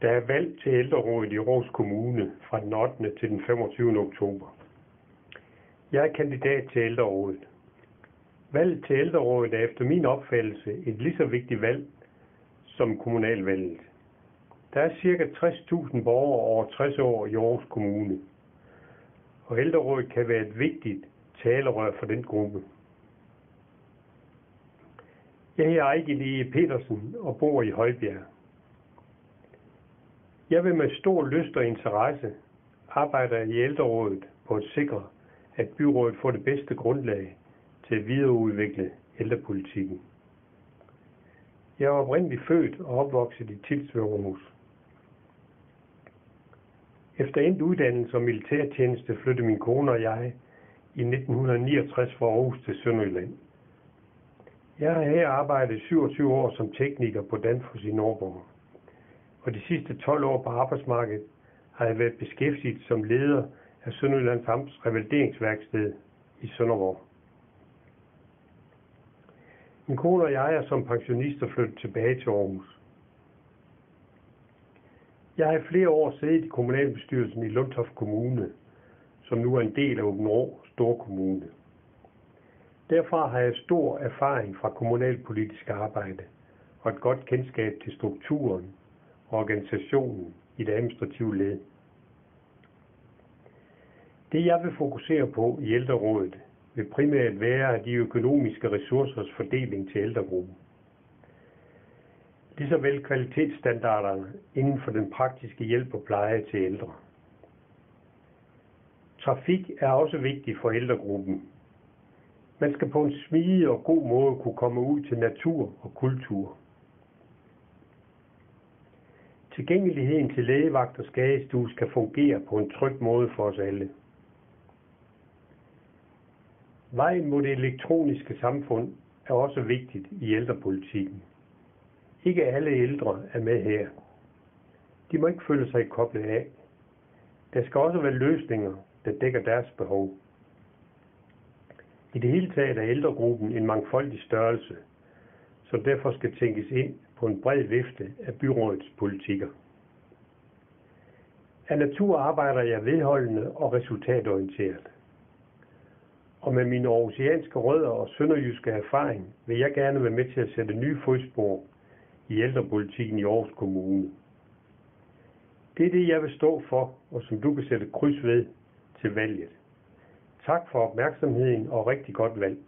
Der er valg til ældrerådet i Aarhus Kommune fra den 8. til den 25. oktober. Jeg er kandidat til ældrerådet. Valget til ældrerådet er efter min opfattelse et lige så vigtigt valg som kommunalvalget. Der er ca. 60.000 borgere over 60 år i Aarhus Kommune, og ældrerådet kan være et vigtigt talerør for den gruppe. Jeg hedder Ejgil E. Petersen og bor i Højbjerg. Jeg vil med stor lyst og interesse arbejde i ældrerådet på at sikre, at byrådet får det bedste grundlag til at videreudvikle ældrepolitikken. Jeg er oprindeligt født og opvokset i Tilst ved Aarhus. Efter endt uddannelse og militærtjeneste flyttede min kone og jeg i 1969 fra Aarhus til Sønderjylland. Jeg har her arbejdet 27 år som tekniker på Danfoss i Nordborg, og de sidste 12 år på arbejdsmarkedet har jeg været beskæftiget som leder af Sønderjyllands Amts revalideringsværksted i Sønderborg. Min kone og jeg er som pensionister flyttet tilbage til Aarhus. Jeg har i flere år siddet i kommunalbestyrelsen i Lundtoft Kommune, som nu er en del af Aabenraa Storkommune. Derfra har jeg stor erfaring fra kommunalpolitisk arbejde og et godt kendskab til strukturen og organisationen i det administrative led. Det jeg vil fokusere på i ældrerådet vil primært være de økonomiske ressourcers fordeling til ældregruppen. Ligesåvel kvalitetsstandarderne inden for den praktiske hjælp og pleje til ældre. Trafik er også vigtig for ældregruppen. Man skal på en smidig og god måde kunne komme ud til natur og kultur. Tilgængeligheden til lægevagt og skadestue skal fungere på en tryg måde for os alle. Vejen mod det elektroniske samfund er også vigtigt i ældrepolitikken. Ikke alle ældre er med her. De må ikke føle sig koblet af. Der skal også være løsninger, der dækker deres behov. I det hele taget er ældregruppen en mangfoldig størrelse, som derfor skal tænkes ind på en bred vifte af byrådets politikker. Af natur arbejder jeg vedholdende og resultatorienteret. Og med mine aarhusianske rødder og sønderjyske erfaring vil jeg gerne være med til at sætte nye fodspor i ældrepolitikken i Aarhus Kommune. Det er det, jeg vil stå for, og som du kan sætte kryds ved til valget. Tak for opmærksomheden og rigtig godt valg.